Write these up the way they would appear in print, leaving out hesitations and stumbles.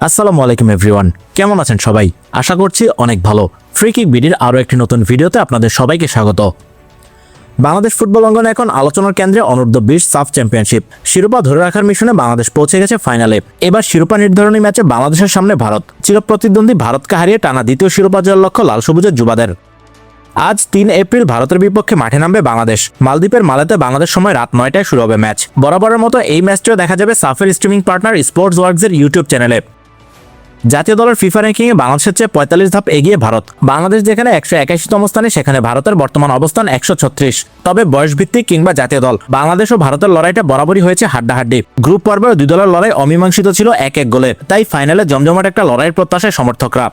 আসসালামু আলাইকুম এভরিওয়ান, কেমন আছেন সবাই? আশা করছি অনেক ভালো। ফ্রি কিক বিডির আরও একটি নতুন ভিডিওতে আপনাদের সবাইকে স্বাগত। বাংলাদেশ ফুটবল অঙ্গনে এখন আলোচনার কেন্দ্রে অনূর্ধ্ব-20 সাফ চ্যাম্পিয়নশিপ। শিরোপা ধরে রাখার মিশনে বাংলাদেশ পৌঁছে গেছে ফাইনালে। এবার শিরোপা নির্ধারণী ম্যাচে বাংলাদেশের সামনে ভারত। চিরপ্রতিদ্বন্দ্বী ভারতকে হারিয়ে টানা দ্বিতীয় শিরোপা জয়ের লক্ষ্য লাল সবুজের যুবাদের। আজ 3 এপ্রিল ভারতের বিপক্ষে মাঠে নামবে বাংলাদেশ। মালদ্বীপের মালেতে বাংলাদেশ সময় রাত 9টায় শুরু হবে ম্যাচ। বরাবরের মতো এই ম্যাচটিও দেখা যাবে সাফের স্ট্রিমিং পার্টনার স্পোর্টস ওয়ার্কসের ইউটিউব চ্যানেলে। জাতীয় দলের ফিফা র্যাঙ্কিংয়ে বাংলাদেশের চেয়ে 45 ধাপ এগিয়ে ভারত। বাংলাদেশ যেখানে 181তম স্থানে, সেখানে ভারতের বর্তমান অবস্থান 136। তবে বয়সভিত্তিক কিংবা জাতীয় দল, বাংলাদেশ ও ভারতের লড়াইটা বরাবরই হয়েছে হাড্ডাহাড্ডি। গ্রুপ পর্বের দুই দলের লড়াই অমীমাংসিত ছিল 1-1 গোলে। তাই ফাইনালে জমজমাট একটা লড়াইয়ের প্রত্যাশায় সমর্থকরা।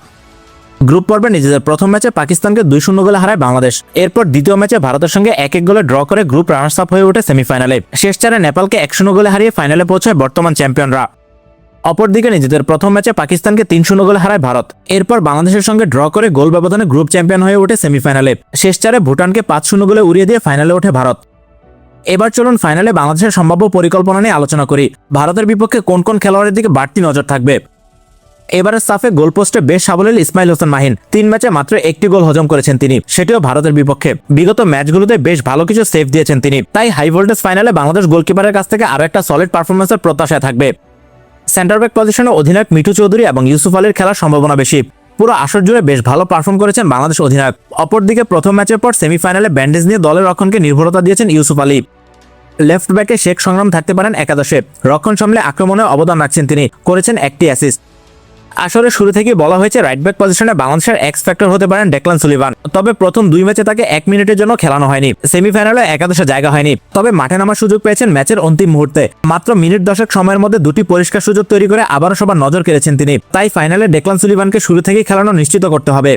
গ্রুপ পর্বে নিজেদের প্রথম ম্যাচে পাকিস্তানকে 2-0 গোলে হারায় বাংলাদেশ। এরপর দ্বিতীয় ম্যাচে ভারতের সঙ্গে 1-1 গোলে ড্র করে গ্রুপ রানার্স আপ হয়ে ওঠে সেমিফাইনালে। শেষ চারে নেপালকে 1-0 গোলে হারিয়ে ফাইনালে পৌঁছায় বর্তমান চ্যাম্পিয়নরা। অপরদিকে নিজেদের প্রথম ম্যাচে পাকিস্তানকে 3-0 গোলে হারায় ভারত। এরপর বাংলাদেশের সঙ্গে ড্র করে গোল ব্যবধানে গ্রুপ চ্যাম্পিয়ন হয়ে ওঠে সেমিফাইনালে। শেষ চারে ভুটানকে 5-0 গোলে উড়িয়ে দিয়ে ফাইনালে ওঠে ভারত। এবার চলুন ফাইনালে বাংলাদেশের সম্ভাব্য পরিকল্পনা নিয়ে আলোচনা করি। ভারতের বিপক্ষে কোন কোন খেলোয়াড়ের দিকে বাড়তি নজর থাকবে? এবারের সাফে গোলপোস্টে বেশ সাবলীল ইসমাইল হোসেন মাহিন। 3 ম্যাচে মাত্র 1টি গোল হজম করেছেন তিনি, সেটিও ভারতের বিপক্ষে। বিগত ম্যাচগুলোতে বেশ ভালো কিছু সেভ দিয়েছেন তিনি। তাই হাই ভোল্টেজ ফাইনালে বাংলাদেশ গোলকিপারের কাছ থেকে আরও একটা সলিড পারফরমেন্সের প্রত্যাশায় থাকবে। সেন্টার ব্যাক পজিশনে অধিনায়ক মিঠু চৌধুরী এবং ইউসুফ আলীর খেলার সম্ভাবনা বেশি। পুরো আসর জুড়ে বেশ ভালো পারফর্ম করেছেন বাংলাদেশ অধিনায়ক। অপরদিকে প্রথম ম্যাচের পর সেমিফাইনালে ব্যান্ডেজ নিয়ে দলের রক্ষণকে নির্ভরতা দিয়েছেন ইউসুফ আলী। লেফট ব্যাকে শেখ সংগ্রাম থাকতে পারেন একাদশে। রক্ষণ সামলে আক্রমণে অবদান রাখছেন তিনি, করেছেন 1টি অ্যাসিস্ট। আসরের শুরু থেকেই বলা হয়েছে রাইট ব্যাক পজিশনে বাংলাদেশের এক্স ফ্যাক্টর হতে পারেন ডেকলান সুলিভান। তবে প্রথম 2 ম্যাচে তাকে 1 মিনিটের জন্য খেলানো হয়নি। সেমিফাইনালে একাদশে জায়গা হয়নি। তবে মাঠে নামার সুযোগ পেয়েছেন ম্যাচের অন্তিম মুহূর্তে। মাত্র মিনিট 10 সময়ের মধ্যে 2টি পরিষ্কার সুযোগ তৈরি করে আবারও সবার নজর কেড়েছেন তিনি। তাই ফাইনালে ডেকলান সুলিভানকে শুরু থেকেই খেলানো নিশ্চিত করতে হবে।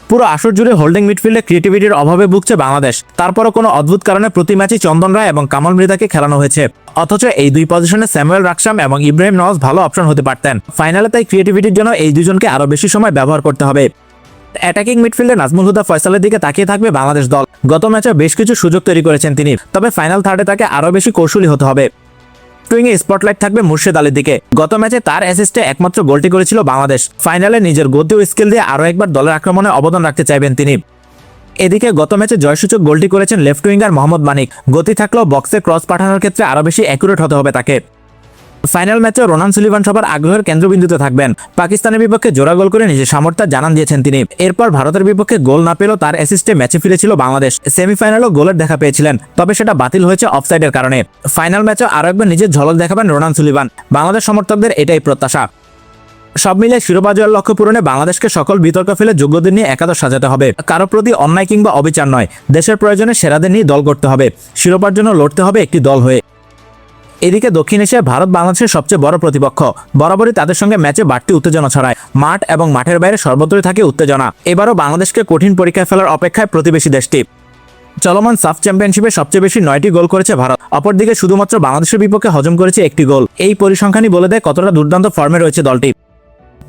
পুরো আসর জুড়ে হোল্ডিং মিডফিল্ডে ক্রিয়েটিভিটির অভাবে ভুগছে বাংলাদেশ। তারপরও কোনো অদ্ভুত কারণে প্রতি ম্যাচই চন্দন রায় এবং কামাল মৃধাকে খেলানো হয়েছে। অথচ এই 2 পজিশনে স্যামুয়েল রাকসাম এবং ইব্রাহিম নওয়াজ ভালো অপশন হতে পারতেন। ফাইনালে তাই ক্রিয়েটিভিটির জন্য এই দুজনকে আরও বেশি সময় ব্যবহার করতে হবে। অ্যাটাকিং মিডফিল্ডে নাজমুল হুদা ফয়সালের দিকে তাকিয়ে থাকবে বাংলাদেশ দল। গত ম্যাচে বেশ কিছু সুযোগ তৈরি করেছেন তিনি, তবে ফাইনাল থার্ডে তাকে আরও বেশি কৌশলী হতে হবে। টুইংয়ে স্পটলাইট থাকবে মুর্শেদ আলীর দিকে। গত ম্যাচে তার অ্যাসিস্টে একমাত্র গোলটি করেছিল বাংলাদেশ। ফাইনালে নিজের গতি ও স্কিল দিয়ে আরও একবার দলের আক্রমণে অবদান রাখতে চাইবেন তিনি। এদিকে গত ম্যাচে জয়সূচক গোলটি করেছেন লেফট উইঙ্গার মোহাম্মদ মানিক। গতি থাকলেও বক্সে ক্রস পাঠানোর ক্ষেত্রে আরও বেশি অ্যাকুরেট হতে হবে তাকে। ফাইনাল ম্যাচে রোনান সুলিভান সবার আগ্রহের কেন্দ্রবিন্দুতে থাকবেন। পাকিস্তানের বিপক্ষে জোড়া গোল করে নিজের সামর্থ্য জানান দিয়েছেন তিনি। এরপর ভারতের বিপক্ষে গোল না পেলেও তার অ্যাসিস্টে ম্যাচে ফিরেছিল বাংলাদেশ। সেমিফাইনালেও গোলের দেখা পেয়েছিলেন, তবে সেটা বাতিল হয়েছে অফসাইডের কারণে। ফাইনাল ম্যাচে আরও একবার নিজের ঝলক দেখাবেন রোনান সুলিভান। বাংলাদেশ সমর্থকদের এটাই প্রত্যাশা। সব মিলে শিরোপা জয়ের লক্ষ্য পূরণে বাংলাদেশকে সকল বিতর্ক ফেলে যোগ্যদের নিয়ে একাদশ সাজাতে হবে। কারো প্রতি অন্যায় কিংবা অবিচার নয়, দেশের প্রয়োজনে সেরাদের নিয়ে দল গড়তে হবে। শিরোপার জন্য লড়তে হবে একটি দল হয়ে। এদিকে দক্ষিণ এশিয়ায় ভারত বাংলাদেশের সবচেয়ে বড় প্রতিপক্ষ। বরাবরই তাদের সঙ্গে ম্যাচে বাড়তি উত্তেজনা ছড়ায়। মাঠ এবং মাঠের বাইরে সর্বত্রই থাকে উত্তেজনা। এবারও বাংলাদেশকে কঠিন পরীক্ষায় ফেলার অপেক্ষায় প্রতিবেশী দেশটি। চলমান সাফ চ্যাম্পিয়নশিপে সবচেয়ে বেশি 9টি গোল করেছে ভারত। অপরদিকে শুধুমাত্র বাংলাদেশের বিপক্ষে হজম করেছে 1টি গোল। এই পরিসংখ্যানই বলে দেয় কতটা দুর্দান্ত ফর্মে রয়েছে দলটি।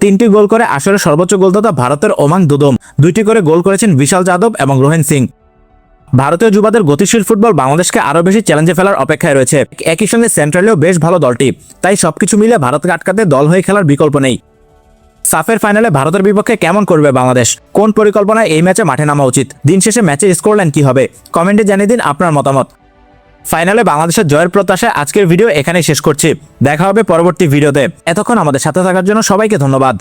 3টি গোল করে আসরের সর্বোচ্চ গোলদাতা ভারতের ওমাং দুদম। 2টি করে গোল করেছেন বিশাল যাদব এবং রোহেন সিং। ভারতীয় যুবাদের গতিশীল ফুটবল বাংলাদেশকে আরও বেশি চ্যালেঞ্জে ফেলার অপেক্ষায় রয়েছে। একই সঙ্গে সেন্ট্রালেও বেশ ভালো দলটি। তাই সবকিছু মিলে ভারতকে আটকাতে দল হয়ে খেলার বিকল্প নেই। সাফের ফাইনালে ভারতের বিপক্ষে কেমন করবে বাংলাদেশ? কোন পরিকল্পনায় এই ম্যাচে মাঠে নামা উচিত? দিন শেষে ম্যাচের স্কোরলাইন কি হবে? কমেন্টে জানিয়ে দিন আপনার মতামত। ফাইনালে বাংলাদেশের জয়ের প্রত্যাশায় আজকের ভিডিও এখানেই শেষ করছি। দেখা হবে পরবর্তী ভিডিওতে। এতক্ষণ আমাদের সাথে থাকার জন্য সবাইকে ধন্যবাদ।